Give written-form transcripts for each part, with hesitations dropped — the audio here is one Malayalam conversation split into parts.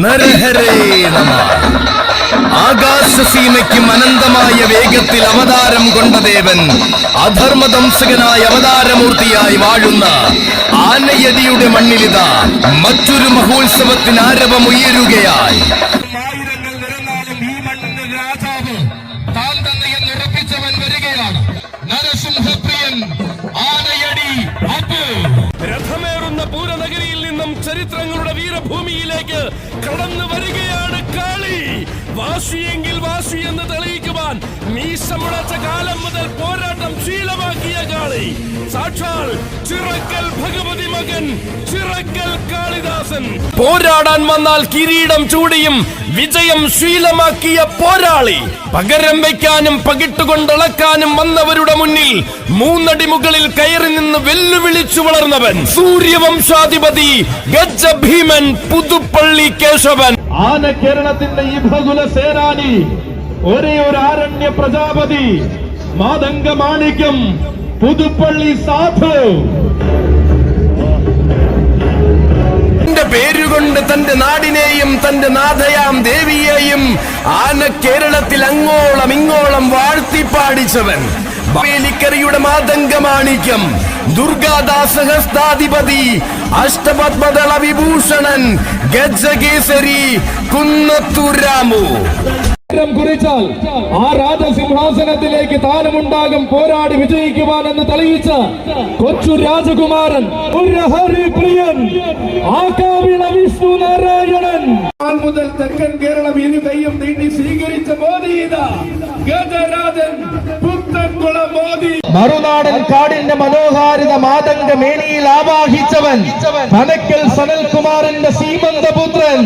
നരഹരേ നമ. ആകാശസീമയ്ക്കും അനന്തമായ വേഗത്തിൽ അവതാരം കൊണ്ട ദേവൻ അധർമ്മദംസകനായ അവതാരമൂർത്തിയായി വാഴുന്ന ആനയടിയുടെ മണ്ണിലിതാ മറ്റൊരു മഹോത്സവത്തിന് ആരവമുയരുകയായി. ആയിരങ്ങൾ നിരന്നാലും ഈ മണ്ണിന്റെ രാജാവ് താൻ തന്നെ എന്നുറപ്പിച്ചവൻ വരികയാണ്. നരസിംഹപ്രിയൻ ആനയടി അപ്പു. രഥമേറുന്ന പൂരനഗരിയിൽ നിന്നും ചരിത്രങ്ങളുടെ വീരഭൂമിയിലേക്ക് കടന്നു വരികയാണ് കാളി. വാശിയെങ്കിൽ വാശി എന്ന് തെളിയിക്കുവാൻ മീശമുളച്ച കാലം മുതൽ പോരാട്ടം ശീലമാക്കിയ കാളി. സാക്ഷാൽ ചിറക്കൽ ഭഗവതി മകൻ ചിറക്കൽ കാളിദാസൻ. പോരാടാൻ വന്നാൽ കിരീടം ചൂടിയും വിജയം ശീലമാക്കിയ പോരാളി. പകരം വയ്ക്കാനും പകിട്ടുകൊണ്ടളക്കാനും വന്നവരുടെ മുന്നിൽ മൂന്നടി മുകളിൽ കയറി നിന്ന് വെല്ലുവിളിച്ചു വളർന്നവൻ സൂര്യവംശാധിപതി ഗജഭീമൻ പുതുപ്പള്ളി കേശവൻ. ആന കേരളത്തിന്റെ ഈ ഭഗുല സേനാനി, ഒരേ ഒരു ആരണ്യ പ്രജാപതി, മാതംഗ മാണിക്യം പുതുപ്പള്ളി സാധു. തന്റെ പേരുകൊണ്ട് തന്റെ നാടിനെയും തന്റെ നാഥയാം ദേവിയെയും ആന കേരളത്തിൽ അങ്ങോളം ഇങ്ങോളം വാഴ്ത്തിപ്പാടിച്ചവൻ ബേലിക്കരയുടെ മാതംഗമാണിക്യം ദുർഗാദാസഹസ്താധിപതി അഷ്ടപദ്മദള വിഭൂഷണൻ ഗജകേസരി കുന്നത്തൂരാമു. കുറിച്ചാൽ ആ രാജസിംഹാസനത്തിലേക്ക് താനുമുണ്ടാകും പോരാടി വിജയിക്കുവാനെന്ന് തെളിയിച്ച കൊച്ചു രാജകുമാരൻ ഹരിപ്രിയൻ ആകാവിള വിഷ്ണു നാരായണൻ മുതൽ തെക്കൻ കേരളം ഇരു കൈയും നീട്ടി സ്വീകരിച്ച മോദി ഗജരാജൻ പുത്തൻകുളം മോദി. മറുനാടൻ കാടിന്റെ മനോഹാരിത മാതംഗ മേനിയിൽ ആവാഹിച്ചവൻ തനക്കൽ സനൽകുമാറിന്റെ സീമന്തപുത്രൻ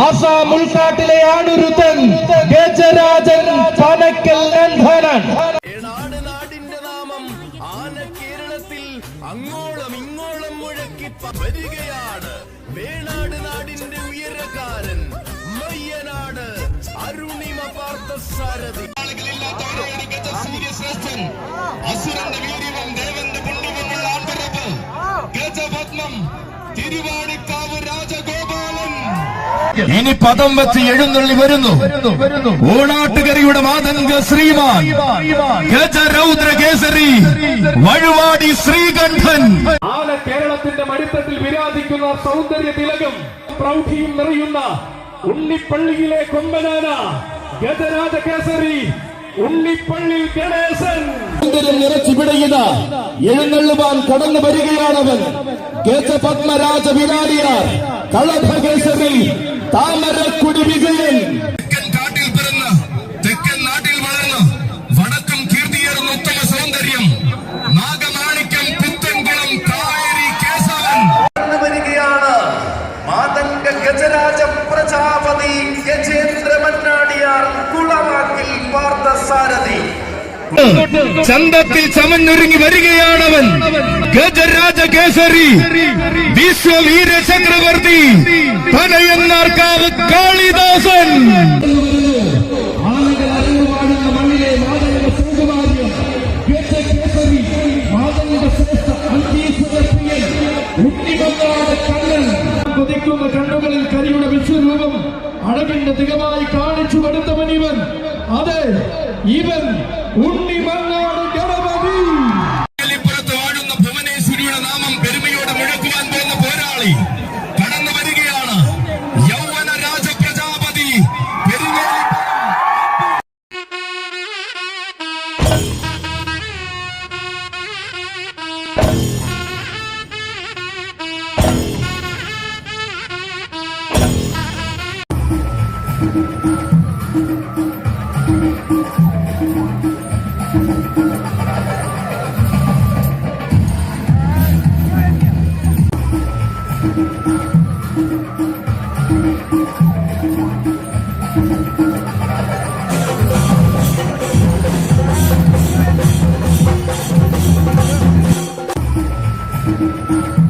ആസാം ഉൾക്കാട്ടിലെ ആണുരുത്തൻ ഗജരാജൻ തനക്കൽ നന്ദനൻ. നാടിന്റെ നാമം ആന കേരളത്തിൽ അങ്ങോളം ഇങ്ങോളം മുഴക്കി വരികയാണ്. വേണാട് നാടിന്റെ ഉയരക്കാരൻ മയ്യനാട് അരുണിമ പാർത്ഥസാരഥി. ഗജസൂര്യശ്രേഷ്ഠൻ അസുരന്റെ വീര്യവും ദേവന്റെ പുണ്യവുമുള്ള ആൺപിറപ്പ് ഗജപത്മം തിരുവാണിക്കാവ് രാജഗോപാലൻ. ഇനി പദം വെച്ച് എഴുന്നള്ളി വരുന്നു ഓണാട്ടുകരയുടെ മാതംഗ ശ്രീമാൻ ഗജരൗദ്ര കേസരി വഴുവാടി ശ്രീകണ്ഠൻ. ആന കേരളത്തിന്റെ മടിത്തട്ടിൽ വിരാജിക്കുന്ന സൗന്ദര്യ തിലകം പ്രൗഢിയും നിറയുന്ന ഉണ്ണിപ്പള്ളിയിലെ കൊമ്പനാന ഗജരാജ കേസരി ഉണ്ണിപ്പള്ളി ഗണേശൻ. സൗന്ദര്യം നിറച്ചിവിടയുന്ന എഴുന്നള്ളുവാൻ കടന്നു വരികയാണവൻ ഗജപത്മരാജ വിരാടിയാർ കളഭകേസരി താമരക്കുടി വിജയൻ. തെക്കൻ കാട്ടിൽ പിറന്ന് തെക്കൻ നാട്ടിൽ വളർന്ന് വടക്കും കീർത്തിയേറുന്ന ഉത്തമ സൗന്ദര്യം നാഗമാണിക്യം പുത്തൻകുളം കാവേരി കേശവൻ. വരികയാണ് മാതംഗ ഗജരാജ പ്രജാപതി ഗജേന്ദ്ര മന്നാടിയാർ കുളമാക്കിൽ പാർത്ഥസാരഥി. ചന്തത്തിൽ ചമഞ്ഞൊരുങ്ങി വരികയാണവൻ ഗജരാജ കേസരി വിശ്വവീര ചക്രവർത്തി പനയന്നാർക്കാവ് കാളിദാസൻ. കൊതിക്കുന്ന കണ്ണുകളിൽ കരിയുടെ വിശ്വരൂപം അഴകിന്റെ തികമായി കാണിച്ചു കൊടുത്തവൻ ഇവൻ. അതെ, ഇവൻ ഉണ്ണിമങ്ങാട് ഗണപതി. പുറത്ത് വാഴുന്ന ഭുവനേശ്വരിയുടെ നാമം പെരുമയോടെ മുഴക്കുവാൻ പോകുന്ന പോരാളി കടന്നു വരികയാണ്. യൗവന രാജപ്രജാപതി Thank you.